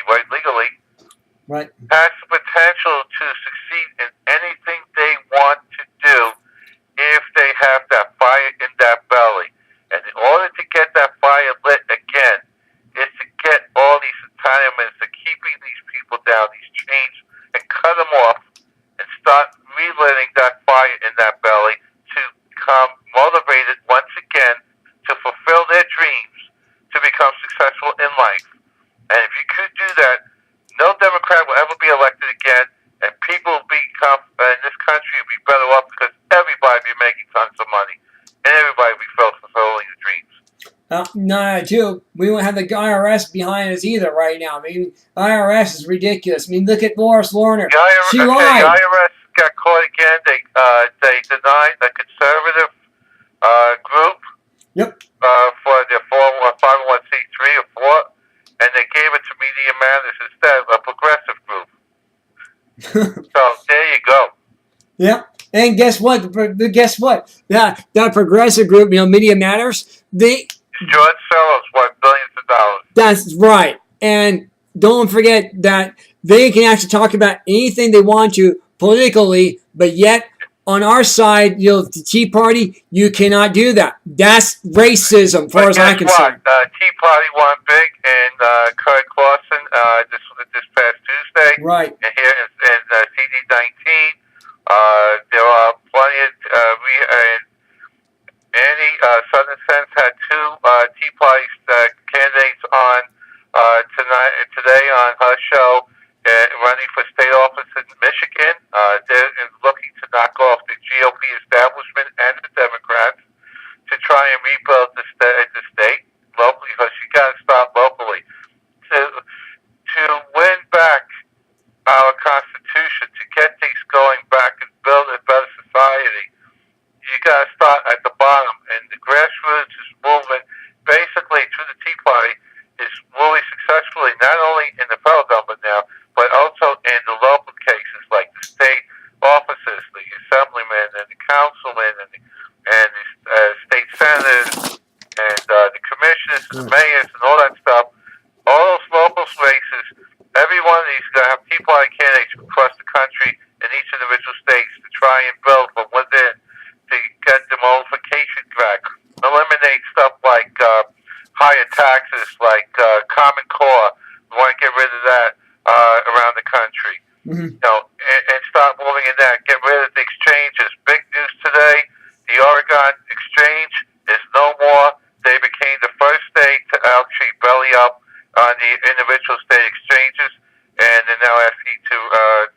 right, legally, Right. has the potential to succeed in anything they want to do if they have that fire in that belly. And in order to get that fire lit again, is to get all these entitlements to keeping these people down, these chains, and cut them off and start relighting that fire in that belly to become motivated once again to fulfill their dreams, to become successful in life. And if you could do that, no Democrat will ever be elected again, and people will become, in this country will be better off because everybody will be making tons of money, and everybody will be fulfilling the dreams. No, too. We won't have the IRS behind us either right now. I mean, IRS is ridiculous. I mean, look at Lois Lerner. She lied. The IRS got caught again. They denied a conservative group. Yep. For their 501c3 or 4, and they gave it to Media Matters instead, a progressive group. So there you go. Yep. And guess what? That progressive group, Media Matters, George Soros won billions of dollars. That's right. And don't forget that they can actually talk about anything they want to politically, but yet on our side, the Tea Party, you cannot do that. That's racism, as far as I'm concerned. Tea Party won big in Kurt Clausen this past Tuesday. Right. And here in CD19, there are plenty of Annie Southern Sense had 2 Tea Party candidates on today on her show, running for state office in Michigan. They're looking to knock off the GOP establishment and the Democrats to try and rebuild the state locally, because you got to start locally to win back our Constitution, to get things going back and build a better society. You got to start at the bottom, and the grassroots movement, basically through the Tea Party, is really successfully not only in the federal government now, but also in the local cases like the state offices, the assemblymen and the councilmen and the state senators and the commissioners and the mayors and all that stuff. All those local races, every one of these is going to have Tea Party candidates across the country in each individual states to try and build from within to get the modification back, eliminate stuff like higher taxes, like Common Core. We want to get rid of that around the country. Mm-hmm. And start moving in that. Get rid of the exchanges. Big news today: the Oregon Exchange is no more. They became the first state to actually belly up on the individual state exchanges, and they're now asking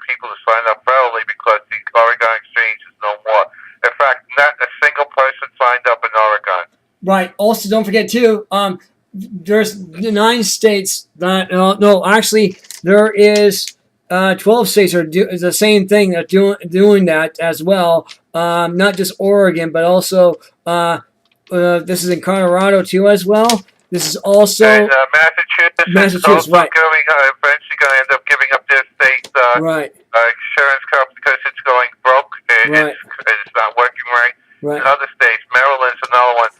people to sign up federally because the Oregon Exchange is no more. In fact, not a single person signed up in Oregon. Right. Also, don't forget too. There's 9 states that actually there is 12 states are is the same thing that doing that as well. Not just Oregon, but also this is in Colorado too as well. This is also and Massachusetts also right. Eventually going to end up giving up their state right. Insurance company because it's going broke. Right. It's not working right. Right. In other states, Maryland's another one.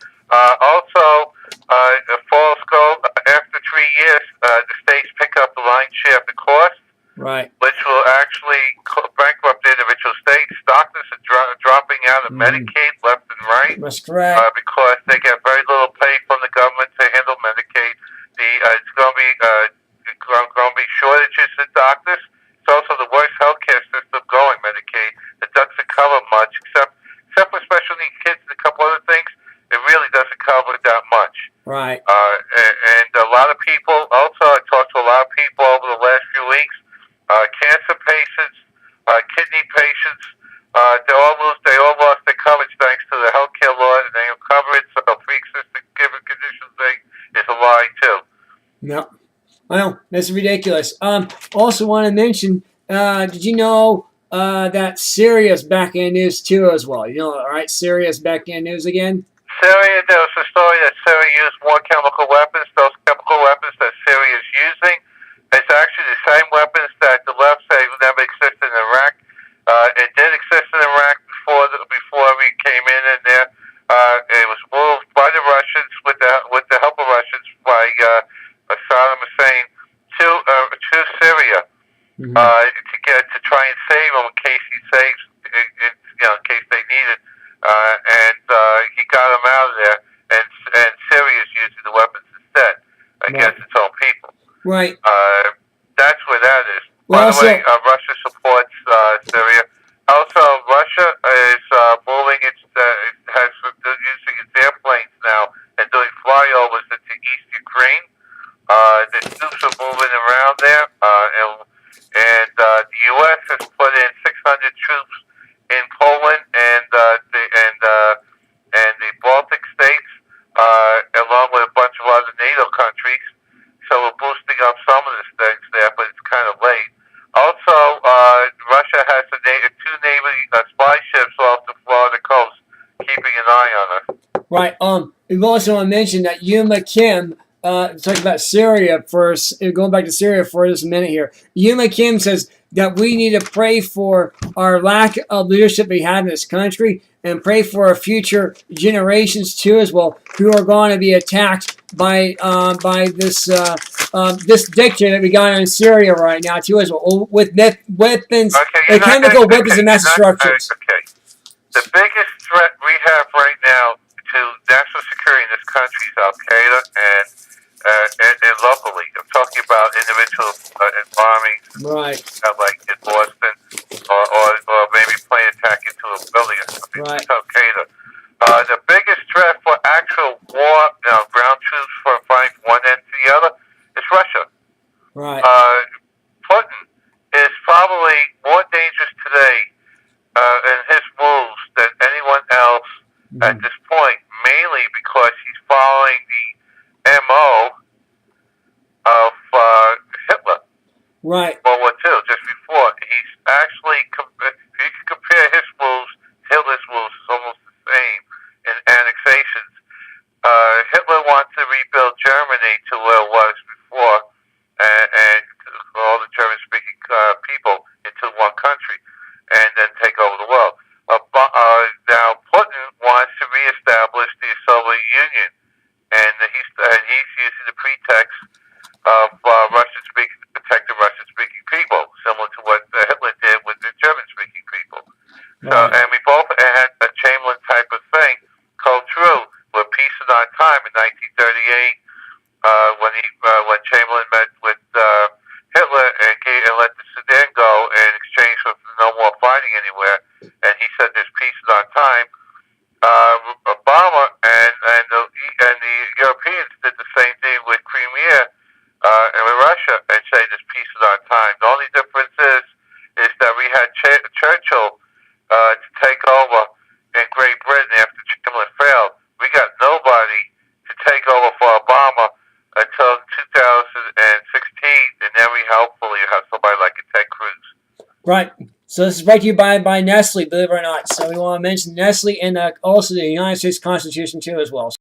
Also, fall scope, after 3 years, the states pick up the lion's share of the cost, right, which will actually bankrupt the individual states. Doctors are dropping out of Medicaid left and right. That's correct. Because they get very little pay from the government to handle Medicaid. It's going to be shortages of doctors. It's also the worst healthcare system going, Medicaid. It doesn't cover much, except for special needs kids and a couple other things. It really doesn't cover that much. Right. And a lot of people, also I talked to a lot of people over the last few weeks, cancer patients, kidney patients, they all lost their coverage thanks to the healthcare law, and they don't cover it, so pre-existing given conditions thing is a lie too. No. I know. That's ridiculous. Also want to mention, did you know that Syria's back in news too as well? You know, all right, Syria's back in news again? Syria, there was a story that Syria used more chemical weapons. Those chemical weapons that Syria is using, it's actually the same weapons that the left say never existed in Iraq. It did exist in Iraq before we came in there. It was moved by the Russians with the help of Russians by Saddam Hussein to to try and save him in case he saves, in case they need it. And he got him out of there, and Syria is using the weapons instead against its own people. Right. That's where that is. Well, By the way, Russia supports Syria. Also, Russia is moving has using its airplanes now and doing flyovers into East Ukraine. The troops are moving around there, and the U.S. has put in 600 troops in Poland and the Baltic states, along with a bunch of other NATO countries. So we're boosting up some of the things there, but it's kind of late. Also, Russia has two Navy spy ships off the Florida coast, keeping an eye on us. Right. We also want to mention that Yuma Kim, talking about Syria first, going back to Syria for just a minute here. Yuma Kim says that we need to pray for our lack of leadership we have in this country and pray for our future generations too as well, who are going to be attacked by this this dictator that we got in Syria right now too as well, with weapons, chemical weapons and massive structures. Okay. The biggest threat we have right now to national security in this country is Al Qaeda and locally. I'm talking about individual bombings, right? Like in Boston, or maybe plane attack into a building or something. Right. It's Al Qaeda. The biggest threat for actual war, ground troops for fighting from one end to the other, is Russia. Right. Putin is probably more dangerous today in his moves than anyone else at this point, mainly because he's following the MO of Hitler. Right. World War II, just before. He's actually, if you can compare his moves, Hitler's moves is almost the same in annexations. Hitler wants to rebuild Germany to where it was before, and all the German-speaking people into one country, and then take over the world. Now, Putin wants to reestablish the Soviet Union, and he's using the pretext of Russian-speaking to protect the Russian-speaking people, similar to what Hitler did with the German-speaking people. So, and we both had a Chamberlain type of thing go through with Peace in Our Time in 1938, when Chamberlain met with Hitler and let the Sudan go in exchange for no more fighting anywhere, and he said there's peace in our time. Obama and the Europeans did the same thing with Crimea and with Russia, and say there's peace in our time. The only difference is that we had Churchill to take over in Great Britain after Chamberlain failed. We got nobody to take over for Obama until 2016, and then we hopefully have somebody like a Ted Cruz. Right. So this is brought to you by Nestle, believe it or not. So we want to mention Nestle and also the United States Constitution too as well.